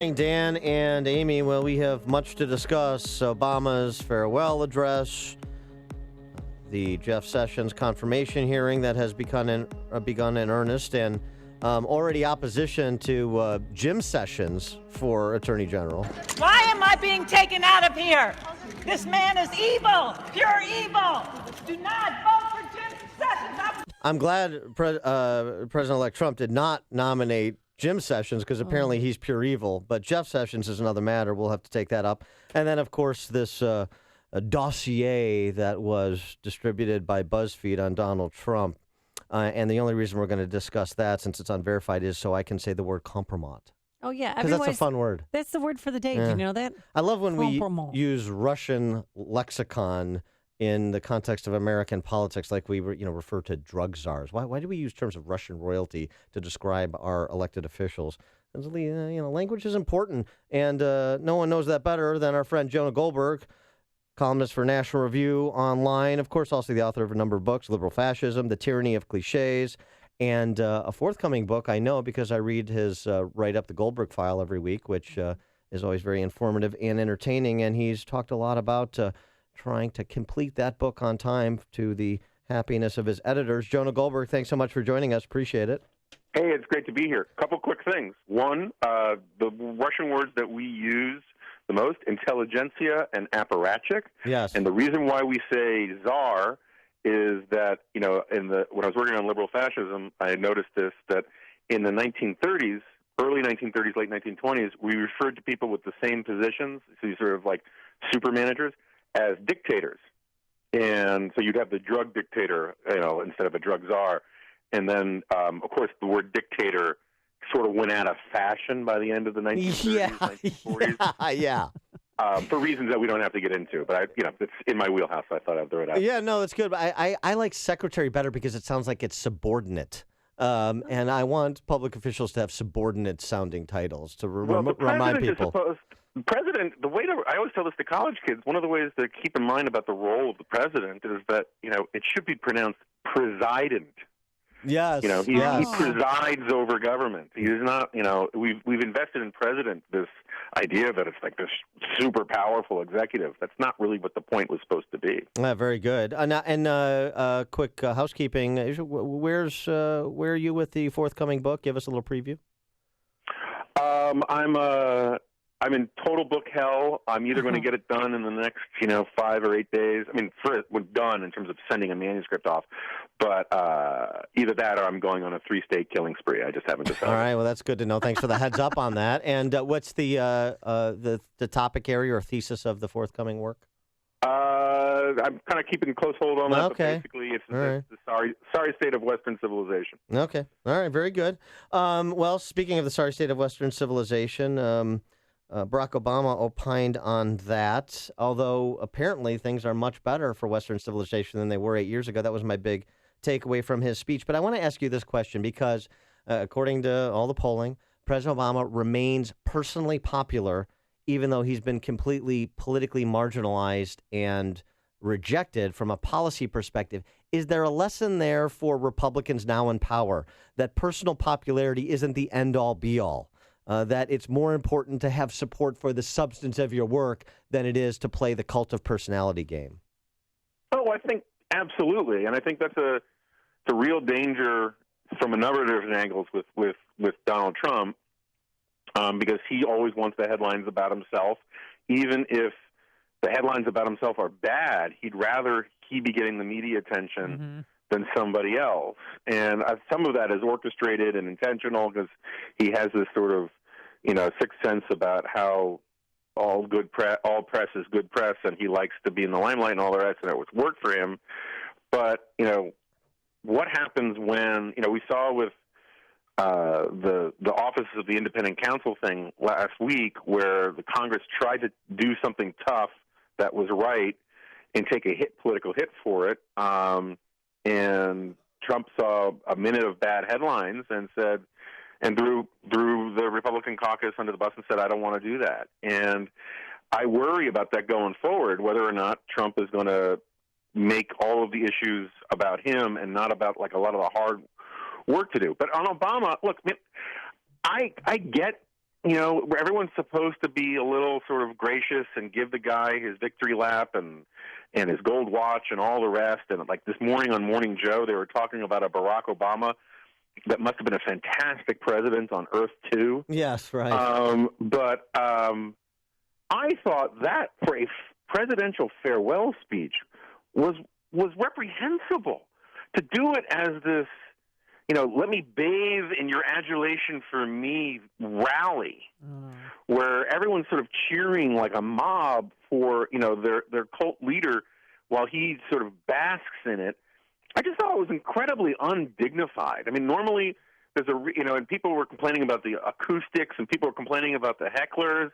Dan and Amy, well, we have much to discuss. Obama's farewell address, the Jeff Sessions confirmation hearing that has begun in earnest, and already opposition to Jim Sessions for Attorney General. Why am I being taken out of here? This man is evil, pure evil. Do not vote for Jim Sessions. I'm glad President-elect Trump did not nominate Jim Sessions, because apparently he's pure evil. But Jeff Sessions is another matter. We'll have to take that up. And then, of course, this dossier that was distributed by BuzzFeed on Donald Trump. And the only reason we're going to discuss that, since it's unverified, is so I can say the word compromat. Oh, yeah. Because that's a fun word. That's the word for the day. Yeah. Do you know that? I love when we use Russian lexicon in the context of American politics, like we refer to drug czars. Why do we use terms of Russian royalty to describe our elected officials? Language is important, and no one knows that better than our friend Jonah Goldberg, columnist for National Review Online, of course, also the author of a number of books, Liberal Fascism, The Tyranny of Cliches, and a forthcoming book I know because I read his write-up, The Goldberg File, every week, which is always very informative and entertaining, and he's talked a lot about trying to complete that book on time to the happiness of his editors. Jonah Goldberg, thanks so much for joining us. Appreciate it. Hey, it's great to be here. A couple quick things. One, the Russian words that we use the most, intelligentsia and apparatchik. Yes. And the reason why we say czar is that, when I was working on liberal fascism, I noticed this, that in the 1930s, early 1930s, late 1920s, we referred to people with the same positions, so you sort of like super managers, as dictators. And so you'd have the drug dictator, instead of a drug czar. And then, of course, the word dictator sort of went out of fashion by the end of the 1930s, 1940s. Yeah. For reasons that we don't have to get into. But, it's in my wheelhouse. So I thought I'd throw it out. Yeah, no, that's good. But I like secretary better because it sounds like it's subordinate. And I want public officials to have subordinate-sounding titles to remind people. The president, I always tell this to college kids, one of the ways to keep in mind about the role of the president is that, it should be pronounced president. Yes. He presides over government. He is not, we've invested in president this idea that it's like this super powerful executive. That's not really what the point was supposed to be. Very good. Quick housekeeping. Where are you with the forthcoming book? Give us a little preview. I'm in total book hell. I'm either going to get it done in the next, 5 or 8 days. I mean, we're done in terms of sending a manuscript off. But either that or I'm going on a 3-state killing spree. I just haven't decided. All right. Well, that's good to know. Thanks for the heads up on that. And what's the topic area or thesis of the forthcoming work? I'm kind of keeping a close hold on that. Okay. But basically, it's the sorry state of Western civilization. Okay. All right. Very good. Well, speaking of the sorry state of Western civilization, Barack Obama opined on that, although apparently things are much better for Western civilization than they were 8 years ago. That was my big takeaway from his speech. But I want to ask you this question because, according to all the polling, President Obama remains personally popular, even though he's been completely politically marginalized and rejected from a policy perspective. Is there a lesson there for Republicans now in power that personal popularity isn't the end-all, be-all? That it's more important to have support for the substance of your work than it is to play the cult of personality game? Oh, I think absolutely. And I think that's a real danger from a number of different angles with Donald Trump, because he always wants the headlines about himself. Even if the headlines about himself are bad, he'd rather he be getting the media attention than somebody else. And some of that is orchestrated and intentional because he has this sort of, sixth sense about how all press is good press, and he likes to be in the limelight and all the rest, and it was worked for him. But, what happens when, we saw with the Office of the Independent Counsel thing last week where the Congress tried to do something tough that was right and take a political hit for it. And Trump saw a minute of bad headlines and said, and threw the Republican caucus under the bus and said, I don't want to do that. And I worry about that going forward, whether or not Trump is going to make all of the issues about him and not about like a lot of the hard work to do. But on Obama, look, I get where everyone's supposed to be a little sort of gracious and give the guy his victory lap and his gold watch and all the rest. And like this morning on Morning Joe, they were talking about a Barack Obama that must have been a fantastic president on Earth too. Yes, right. But I thought that for a presidential farewell speech was reprehensible. To do it as this, let me bathe in your adulation for me rally, where everyone's sort of cheering like a mob for, their cult leader while he sort of basks in it. I just thought it was incredibly undignified. I mean, normally there's and people were complaining about the acoustics and people were complaining about the hecklers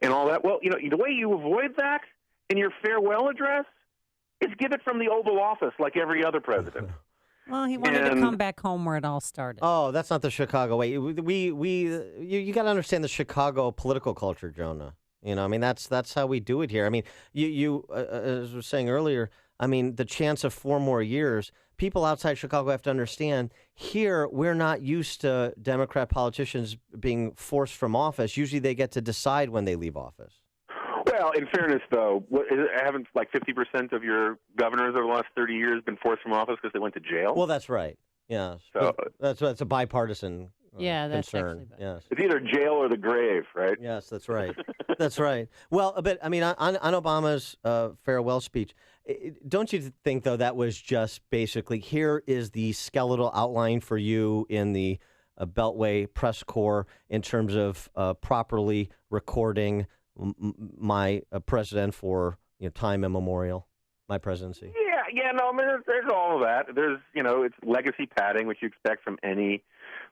and all that. Well, the way you avoid that in your farewell address is give it from the Oval Office like every other president. Well, he wanted to come back home where it all started. Oh, that's not the Chicago way. You got to understand the Chicago political culture, Jonah. I mean, that's how we do it here. I mean, you as I was saying earlier, I mean, the chance of 4 more years, people outside Chicago have to understand, here we're not used to Democrat politicians being forced from office. Usually they get to decide when they leave office. Well, in fairness, though, haven't like 50% of your governors over the last 30 years been forced from office because they went to jail? Well, that's right. Yeah. So that's a bipartisan that's concern. Yes. It's either jail or the grave, right? Yes, that's right. That's right. Well, but I mean, on Obama's farewell speech, don't you think, though, that was just basically, here is the skeletal outline for you in the Beltway press corps in terms of properly recording my president for time immemorial, my presidency? Yeah, no, I mean, there's all of that. There's, it's legacy padding, which you expect from any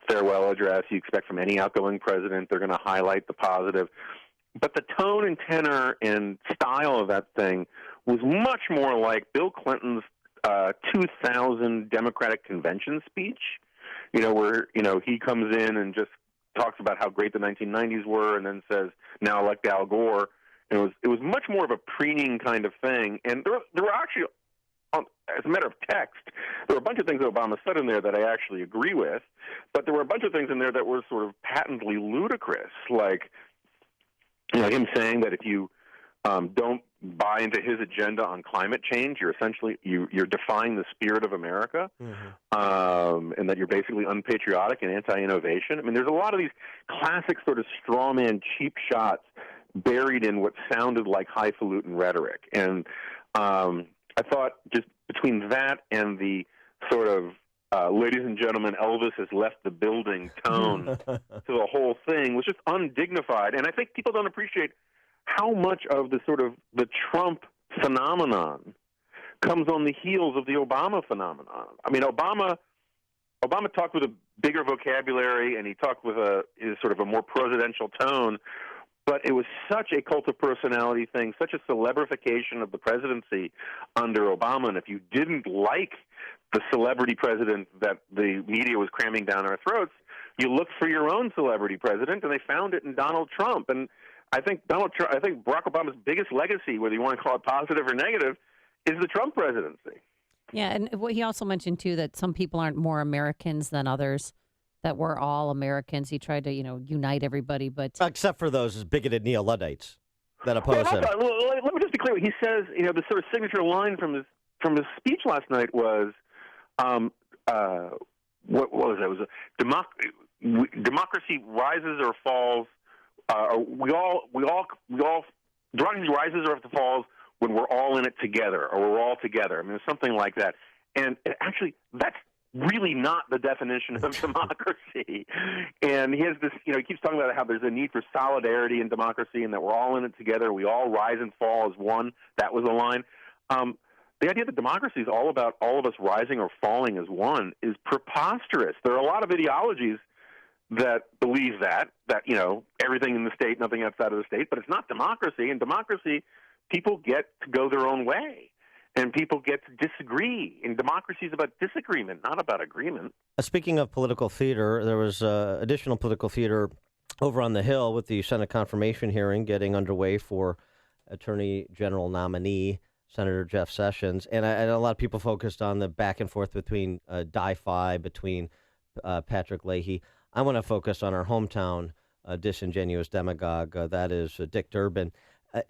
farewell address. You expect from any outgoing president. They're going to highlight the positive. But the tone and tenor and style of that thing was much more like Bill Clinton's 2000 Democratic Convention speech, where, he comes in and just talks about how great the 1990s were and then says, now elect Al Gore. And it was much more of a preening kind of thing. And there were actually, as a matter of text, there were a bunch of things that Obama said in there that I actually agree with, but there were a bunch of things in there that were sort of patently ludicrous, like him saying that if you don't buy into his agenda on climate change, you're essentially you're defying the spirit of America, and that you're basically unpatriotic and anti-innovation. I mean, there's a lot of these classic sort of straw man cheap shots buried in what sounded like highfalutin rhetoric, and I thought just between that and the sort of ladies and gentlemen, Elvis has left the building tone to the whole thing was just undignified. And I think people don't appreciate how much of the sort of the Trump phenomenon comes on the heels of the Obama phenomenon. I mean, Obama talked with a bigger vocabulary and he talked with sort of a more presidential tone, but it was such a cult of personality thing, such a celebrification of the presidency under Obama. And if you didn't like the celebrity president that the media was cramming down our throats, you looked for your own celebrity president, and they found it in Donald Trump. And I think Barack Obama's biggest legacy, whether you want to call it positive or negative, is the Trump presidency. Yeah, and what he also mentioned, too, that some people aren't more Americans than others, that we're all Americans. He tried to, unite everybody, but... Except for those bigoted neo-Luddites that oppose him. Let me just be clear. He says, the sort of signature line from his speech last night was, what was that? It was democracy rises or falls. Democracy rises or falls when we're all in it together, or we're all together. I mean, something like that. And actually, that's really not the definition of democracy. And he has this, he keeps talking about how there's a need for solidarity in democracy and that we're all in it together. We all rise and fall as one. That was the line. The idea that democracy is all about all of us rising or falling as one is preposterous. There are a lot of ideologies that believe that everything in the state, nothing outside of the state, but it's not democracy. In democracy, people get to go their own way, and people get to disagree. And democracy is about disagreement, not about agreement. Speaking of political theater, there was additional political theater over on the Hill with the Senate confirmation hearing getting underway for Attorney General nominee Senator Jeff Sessions. And a lot of people focused on the back and forth between between Patrick Leahy. I want to focus on our hometown disingenuous demagogue. That is Dick Durbin.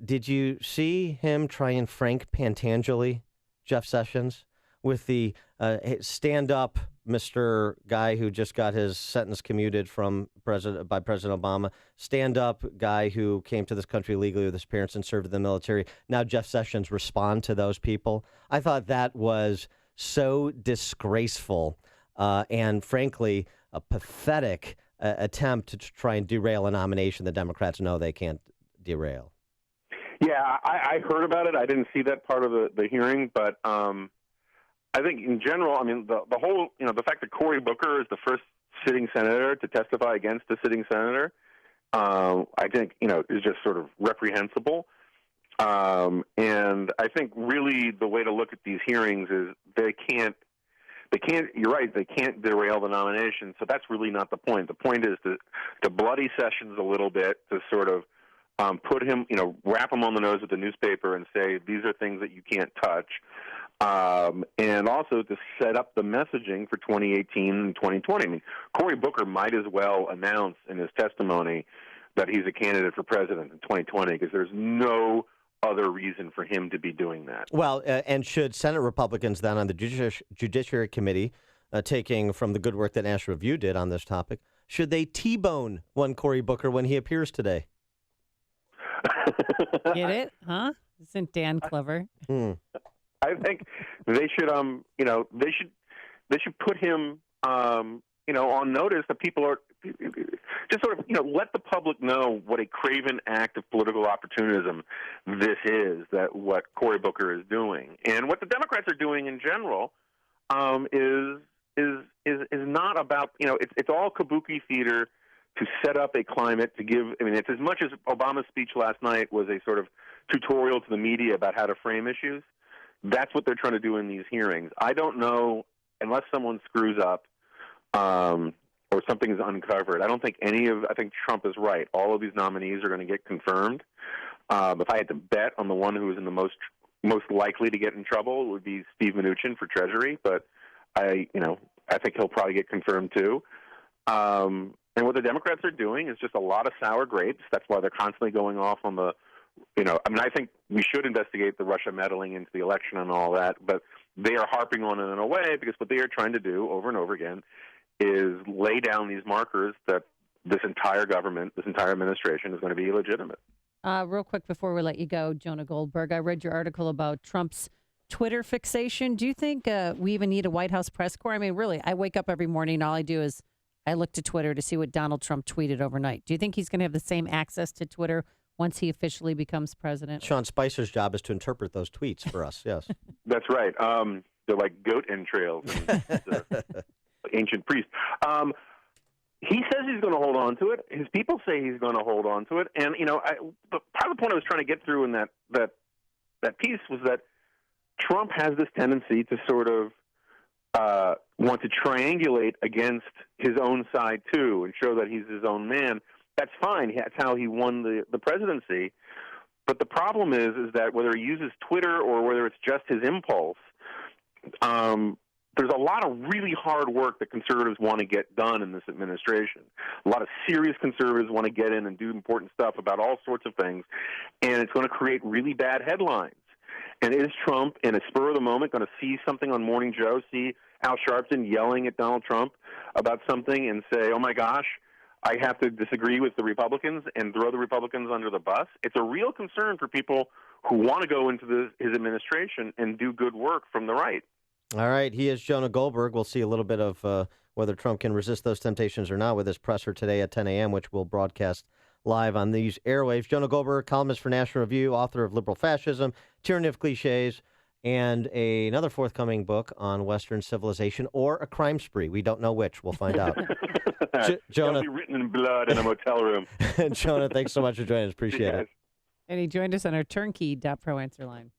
Did you see him try and Frank Pantangeli Jeff Sessions with the stand up Mr. guy who just got his sentence commuted by President Obama, stand up guy who came to this country legally with his parents and served in the military? Now Jeff Sessions respond to those people. I thought that was so disgraceful and frankly a pathetic attempt to try and derail a nomination the Democrats know they can't derail. Yeah, I heard about it. I didn't see that part of the hearing, but I think in general, I mean, the whole, the fact that Cory Booker is the first sitting senator to testify against a sitting senator, I think, is just sort of reprehensible. And I think really the way to look at these hearings is they can't, you're right, they can't derail the nomination. So that's really not the point. The point is to bloody Sessions a little bit, to sort of put him, wrap him on the nose with the newspaper and say, these are things that you can't touch. And also to set up the messaging for 2018 and 2020. I mean, Cory Booker might as well announce in his testimony that he's a candidate for president in 2020 because there's no other reason for him to be doing that. Well, and should Senate Republicans then on the Judiciary Committee, taking from the good work that National Review did on this topic, should they T-bone one Cory Booker when he appears today? Get it? Huh? Isn't Dan clever? I think they should, they should put him, on notice that people are just sort of, let the public know what a craven act of political opportunism this is, that what Cory Booker is doing, and what the Democrats are doing in general, is not about, it's all Kabuki Theater to set up a climate to give. I mean, it's as much as Obama's speech last night was a sort of tutorial to the media about how to frame issues. That's what they're trying to do in these hearings. I don't know, unless someone screws up or something is uncovered, I think Trump is right. All of these nominees are going to get confirmed. If I had to bet on the one who is in the most likely to get in trouble, it would be Steve Mnuchin for Treasury. But I think he'll probably get confirmed too. And what the Democrats are doing is just a lot of sour grapes. That's why they're constantly going off on the, I think we should investigate the Russia meddling into the election and all that, but they are harping on it in a way because what they are trying to do over and over again is lay down these markers that this entire government, this entire administration is going to be illegitimate. Real quick before we let you go, Jonah Goldberg, I read your article about Trump's Twitter fixation. Do you think we even need a White House press corps? I mean, really, I wake up every morning and all I do is I look to Twitter to see what Donald Trump tweeted overnight. Do you think he's going to have the same access to Twitter once he officially becomes president? Sean Spicer's job is to interpret those tweets for us, yes. That's right. They're like goat entrails and ancient priests. He says he's going to hold on to it. His people say he's going to hold on to it. And, but part of the point I was trying to get through in that piece was that Trump has this tendency to sort of want to triangulate against his own side, too, and show that he's his own man. That's fine. That's how he won the presidency. But the problem is that whether he uses Twitter or whether it's just his impulse, there's a lot of really hard work that conservatives want to get done in this administration. A lot of serious conservatives want to get in and do important stuff about all sorts of things, and it's going to create really bad headlines. And is Trump, in a spur of the moment, going to see something on Morning Joe, see Al Sharpton yelling at Donald Trump about something and say, oh, my gosh, I have to disagree with the Republicans and throw the Republicans under the bus? It's a real concern for people who want to go into his administration and do good work from the right. All right. He is Jonah Goldberg. We'll see a little bit of whether Trump can resist those temptations or not with his presser today at 10 a.m., which we'll broadcast live on these airwaves. Jonah Goldberg, columnist for National Review, author of Liberal Fascism, Tyranny of Cliches, and another forthcoming book on Western civilization or a crime spree. We don't know which. We'll find out. Jonah, it'll be written in blood in a motel room. Jonah, thanks so much for joining us. Appreciate it. And he joined us on our turnkey.pro answer line.